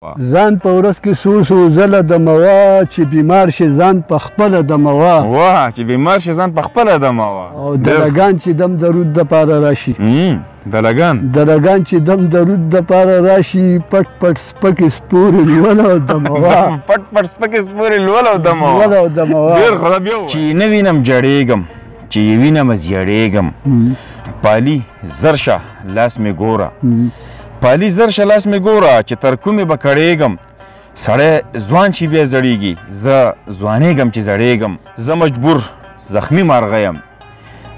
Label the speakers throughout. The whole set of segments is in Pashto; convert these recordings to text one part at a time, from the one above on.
Speaker 1: ځان په ورځ کې څو ځله دموه چې بیمار شي ځان په خپله دموه
Speaker 2: واه چې بیمار شي ځان په خپله دموه
Speaker 1: او دلګان چې دم درود دپاره راشي دلګان چې دم درود دپاره راشي پټ پټ سپکې سپورې لوله او دموه
Speaker 2: پټ پټ سپکې سپورې لوله او دموه ډېر خدا بیا چې نه وینم جړېږم چې وینم زیړېږم پالي زر شه لاس مې ګوره پالي زر شه لاس مې ګوره چې تر کومې به کړېږم سړی ځوان شي بیا زړېږي زه ځوانېږم چې زړېږم زه مجبور زخمي مارغه یم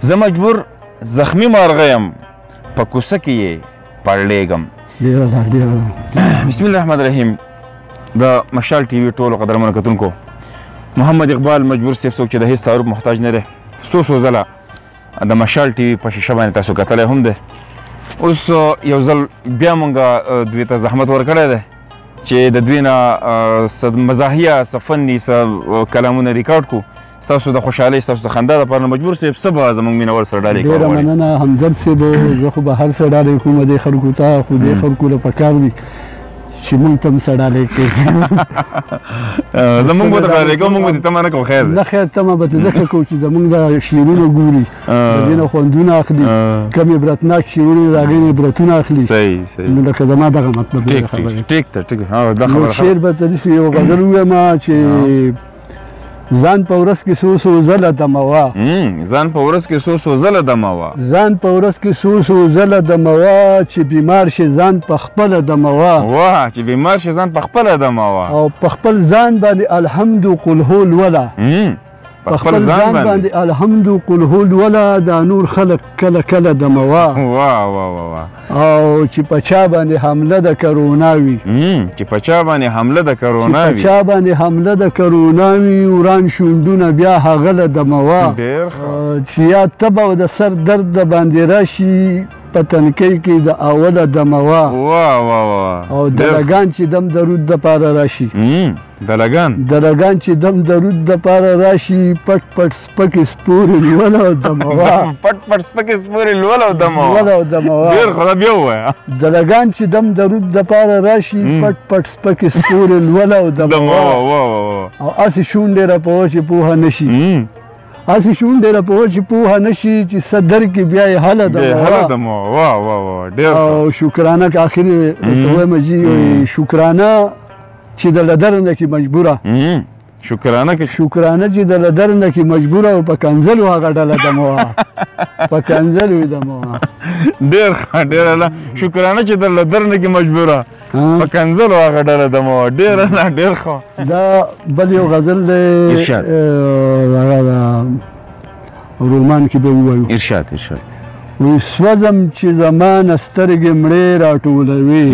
Speaker 2: زه مجبور زخمي مارغه یم په کوڅه کې یې پړلېږم بسم الله الرحمن الرحیم د مشال ټي وي ټولو قدرمنو کتونکو محمد اقبال مجبور صاحب څوک چې د هېڅ تعارف محتاج نه دی څو ځله د مشال ټي وي په شیشه باندې تاسو کتلی هم دی اوس یو ځل بیا مونږ دوی ته زحمت ورکړی دی چې د دوی نه څه مزاحیه څه فني څه کلامونه ریکارډ کړو ستاسو د خوشحالۍ ستاسو د خندا دپاره مجبور صاحب څه به زموږ مینهوال سره ډالۍ کول
Speaker 1: ډېره مننه همدرد صاحب زه خو به هر څه ډالۍ کوم دې خلکو ته خو دې خلکو له پکار دي چې مونږ ته هم څه ډالۍ کوي
Speaker 2: زمونږ به ته ډالۍ کوو مونږ به دې تمه نه کوو خیر دی
Speaker 1: نه خیر تمه به ته ځکه کوو چې زمونږ دا شعرونه ګوري د دې نه خوندونه اخلي کم عبرتناک شعرونه د هغې نه عبرتونه اخلي
Speaker 2: صحیح
Speaker 1: نو لکه زما دغه مطلب دی
Speaker 2: ټیک ته ټیک دا خبره
Speaker 1: شعر به ته داسې یو غزل ووایم چې ځان په ورځ کې څو ځله دموه
Speaker 2: ځان په ورځ کې څو ځله دموه
Speaker 1: ځان په ورځ کې څو ځله دموه چې بیمار شي ځان په خپله دموه
Speaker 2: واه چې بیمار شي ځان په خپله دموه
Speaker 1: او په خپل ځان باندې الحمد قل هو لوله په خپل ځان باندې الحمد قل هو لوله دا نور خلق کله کله دموه
Speaker 2: واه واه واه
Speaker 1: او چې په چا باندې حمله د کرونا وي
Speaker 2: چې په چا باندې حمله د کرونا وي
Speaker 1: چې په چا باندې حمله د کرونا وي وران شونډونه بیا هغه له دموه
Speaker 2: ډېر ښه
Speaker 1: چې یا تبه او د سر درد د باندې راشي په تنکۍ کې د اوله دموه
Speaker 2: واه واه واه
Speaker 1: او دلګان چې دم درود دپاره راشي دلګان چې دم درود دپاره راشي پټ پټ سپکې سپورې لوله او دموه
Speaker 2: پټ پټ سپکې سپورې لوله او
Speaker 1: دموه
Speaker 2: ډېر خدا بیا ووایه
Speaker 1: دلګان چې دم درود دپاره راشي پټ پټ سپکې سپورې لوله او دموه او هسې شونډې راپوه چې پوهه نه شي هسې شونډې راپوه چې پوهه نه شي چې څه درکې بیا یې هله دموه او شکرانه که آخري ته وایم جي شکرانه چې د لدرنه کې مجبوره
Speaker 2: شکرانه
Speaker 1: چې د لدرنه کې مجبوره او په کنځلو هغه ډله دموه په کنځلو یې دموه
Speaker 2: ډېر ښه ډېره نه شکرانه چې د لدرنه کې مجبوره په کنځلو هغه ډله دموه ډېره نه ډېر ښه
Speaker 1: دا بل یو غزل دی هغه رومان کې به ووایو
Speaker 2: ارشاد
Speaker 1: وایي سوځم چې زمانه سترګې مړې راټولوي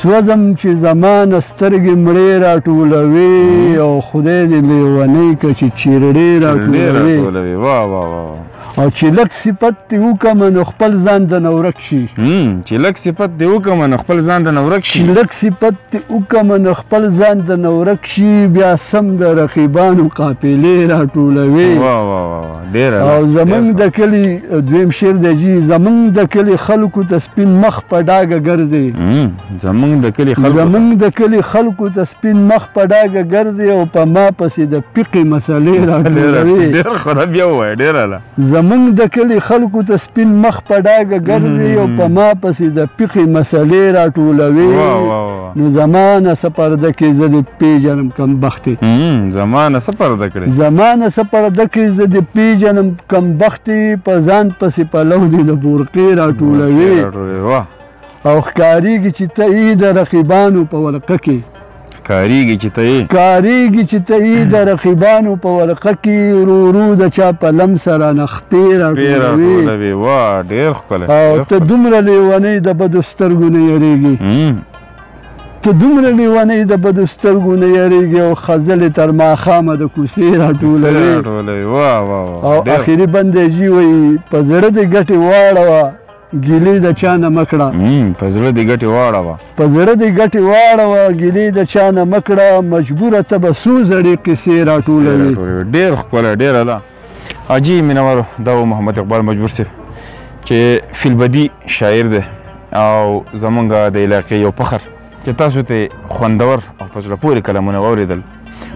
Speaker 1: سوځم چې زمانه سترګې مړې راټولوي او خدای دې لیونۍ که چې چیرړې راټولوي او چې لږ صفت دې وکړمه نو خپل ځان د نه ورک شي
Speaker 2: چې لږ صفت دې وکړمه نو خپل ځان د نه ورک شي
Speaker 1: لږ صفت دې وکړمه نو خپل ځان د نه ورک شي بیا سم د رقیبانو قافلې راټولوي او زمونږ د کلي دویم شعر دی جي زمونږ د کلي خلکو ته سپین مخ په ډاګه ګرځي
Speaker 2: زمونږ
Speaker 1: د کلي خلکو ته سپین مخ په ډاګه ګرځي او په ما پسې د فقې مسلې راټولوي
Speaker 2: ډېر خدا بیا ووایه ډېره
Speaker 1: زمونږ د کلي خلکو ته سپین مخ په ډاګه ګرځي او په ما پسې د فقې مسلې راټولوي نو زمانه څه پرده کې زه دې پېژنم کمبختې
Speaker 2: زمانه څه پرده
Speaker 1: کې زه دې پېژنم کمبختې په ځان پسې پلو دې د بورقې راټولوي او ښکارېږي چې ته یې د رقیبانو په ولقه کې
Speaker 2: کاریږي
Speaker 1: چې ته یې د رقیبانو په ولقه کې ورو د چا په لم سره نختې راټولوي او ته دومره لیونۍ د بدو سترګو نه یریږي او خزلې تر ماښامه د کوڅې راټولوي او اخري بندیجي وایي په زړه دې ګټې واړوه ګیلې د چا نه مه کړه
Speaker 2: په زړه دې ګټې
Speaker 1: واړوه ګیلې د چا نه مه کړه مجبوره ته به څو زړې قصې راټولوي
Speaker 2: ډېر ښکلی ډېره ده عجیب مینوالو دا و محمد اقبال مجبور صاحب چې فی البدی شاعر دی او زمونږ د علاقې یو فخر چې تاسو ته خوندور او په زړه پورې کلامونه واورېدل.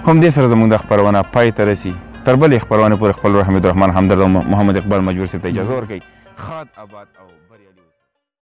Speaker 2: همدې سره زموږ د خپرونه پای ته رسي. تر بلې خپرونې پورې خپل حمید الرحمن همدرد او محمد اقبال مجبور صاحب ته اجازه ورکوئ. ښاد آباد او